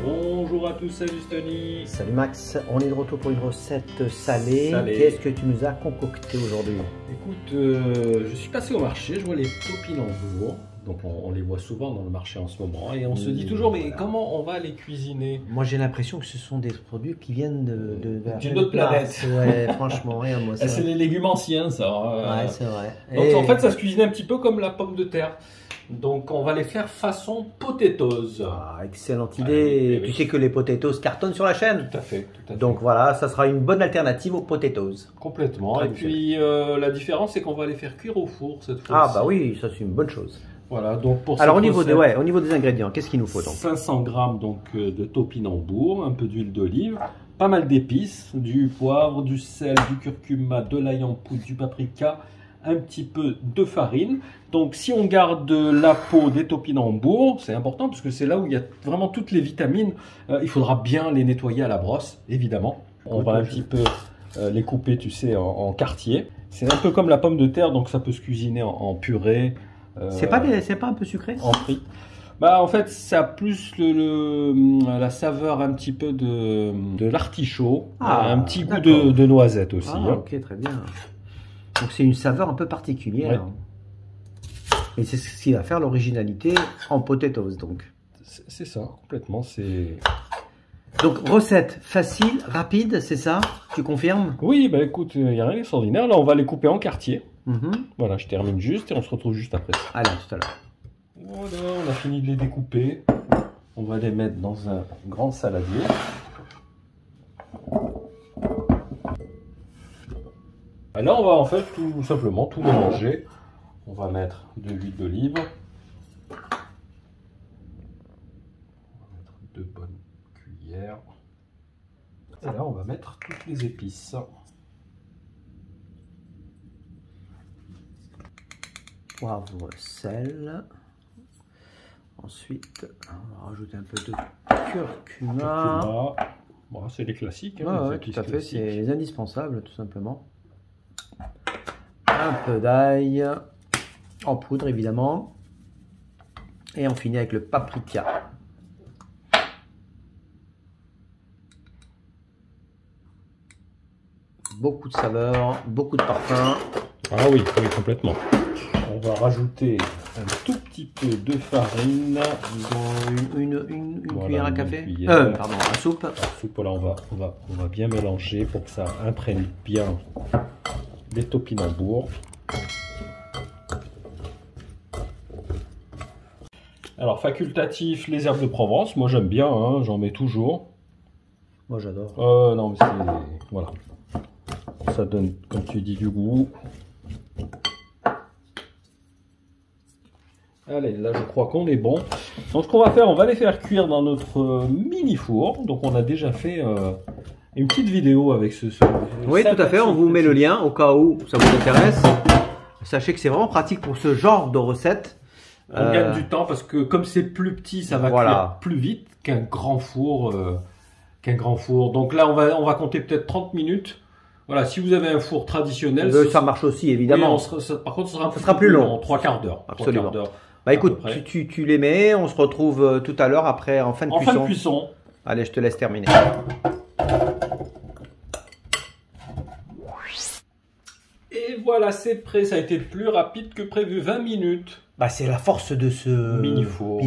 Bonjour à tous, salut Stony. Salut Max, on est de retour pour une recette salée. Qu'est-ce que tu nous as concocté aujourd'hui? Écoute, je suis passé au marché, je vois les topinambours. Donc on les voit souvent dans le marché en ce moment. Et on se dit toujours, mais comment on va les cuisiner? Moi j'ai l'impression que ce sont des produits qui viennent d'une autre planète. Ouais, franchement, rien moi ça. C'est les légumes anciens, ça. Ouais, c'est vrai. Donc en fait, ça se cuisine un petit peu comme la pomme de terre. Donc on va les faire façon potatoes. Ah, excellente idée. Tu sais que les potatoes cartonnent sur la chaîne. Tout à fait. Donc voilà, ça sera une bonne alternative aux potatoes. Complètement. Et puis la différence, c'est qu'on va les faire cuire au four cette fois-ci. Ah bah oui, ça c'est une bonne chose. Voilà, donc pour alors au niveau des ingrédients, qu'est-ce qu'il nous faut donc? 500 g donc, de topinambour, un peu d'huile d'olive, pas mal d'épices, du poivre, du sel, du curcuma, de l'ail en poudre, du paprika, un petit peu de farine. Donc si on garde la peau des topinambours, c'est important parce que c'est là où il y a vraiment toutes les vitamines. Il faudra bien les nettoyer à la brosse, évidemment. On va un petit peu les couper, tu sais, en quartiers. C'est un peu comme la pomme de terre, donc ça peut se cuisiner en purée. C'est pas un peu sucré? En frites. Bah en fait ça a plus la saveur un petit peu de l'artichaut, un petit goût de noisette aussi. Ah, ok, très bien. Donc c'est une saveur un peu particulière. Ouais. Et c'est ce qui va faire l'originalité en potatoes donc. C'est ça, complètement. C'est donc recette facile, rapide, c'est ça? Tu confirmes? Oui, bah écoute, il n'y a rien d'extraordinaire. Là on va les couper en quartiers. Voilà, je termine juste et on se retrouve juste après ça. Allez, à tout à l'heure. Voilà, on a fini de les découper. On va les mettre dans un grand saladier. Et là, on va en fait tout simplement tout mélanger. On va mettre de l'huile d'olive. On va mettre 2 bonnes cuillères. Et là, on va mettre toutes les épices. Poivre, sel. Ensuite, on va rajouter un peu de curcuma. Bon, c'est les classiques. Hein, ouais, tout à fait, c'est les indispensables, tout simplement. Un peu d'ail en poudre, évidemment. Et on finit avec le paprika. Beaucoup de saveur, beaucoup de parfum. Ah oui, oui, complètement. On va rajouter un tout petit peu de farine. Une cuillère à café. Pardon, à soupe. À soupe, voilà, on va bien mélanger pour que ça imprègne bien les topinambours. Alors, facultatif, les herbes de Provence. Moi, j'aime bien, hein, j'en mets toujours. Moi, j'adore. Non, mais c'est... Voilà. Ça donne, comme tu dis, du goût. Allez, là je crois qu'on est bon. Donc ce qu'on va faire, on va les faire cuire dans notre mini four. Donc on a déjà fait une petite vidéo avec ce oui, tout à fait, on vous met le lien au cas où ça vous intéresse. Sachez que c'est vraiment pratique pour ce genre de recette. On gagne du temps parce que comme c'est plus petit, ça va cuire plus vite qu'un grand four. Donc là, on va compter peut-être 30 minutes. Voilà, si vous avez un four traditionnel... ça marche aussi, évidemment. Oui, par contre, ça sera plus long. 3/4 d'heure. Absolument. Bah écoute, tu les mets, on se retrouve tout à l'heure après en fin de cuisson. En fin de cuisson. Allez, je te laisse terminer. Et voilà, c'est prêt. Ça a été plus rapide que prévu, 20 minutes. Bah c'est la force de ce mini-four.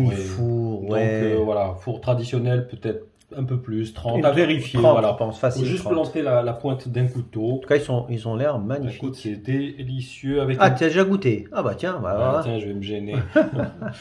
Ouais. Donc voilà, four traditionnel peut-être un peu plus, 30 à vérifier. 30, voilà, je pense, facile. Faut juste planter la pointe d'un couteau. En tout cas, ils ont l'air magnifiques. C'est délicieux. Avec tu as déjà goûté? Ah bah tiens, voilà. Tiens, je vais me gêner.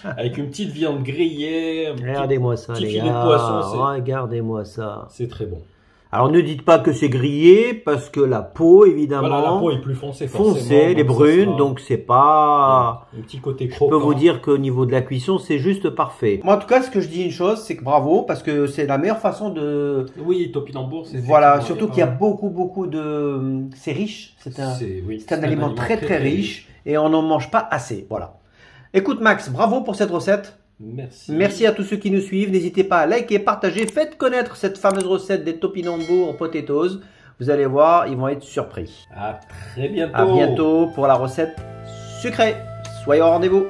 Avec une petite viande grillée. Regardez-moi ça, les gars. Filet de poisson. Regardez-moi ça. C'est très bon. Alors ne dites pas que c'est grillé parce que la peau, évidemment, voilà, la peau est plus foncée, les brunes, donc c'est pas un petit côté croquant. Je peux vous dire qu'au niveau de la cuisson, c'est juste parfait. Moi, en tout cas, ce que je dis une chose, c'est que bravo parce que c'est la meilleure façon de. Oui, topinambour, c'est. Voilà, surtout qu'il y a beaucoup de. C'est riche. C'est un aliment très riche et on n'en mange pas assez. Voilà. Écoute, Max, bravo pour cette recette. Merci. Merci à tous ceux qui nous suivent. N'hésitez pas à liker, partager, faites connaître cette fameuse recette des topinambour potatoes. Vous allez voir, ils vont être surpris. À très bientôt. À bientôt pour la recette sucrée. Soyez au rendez-vous.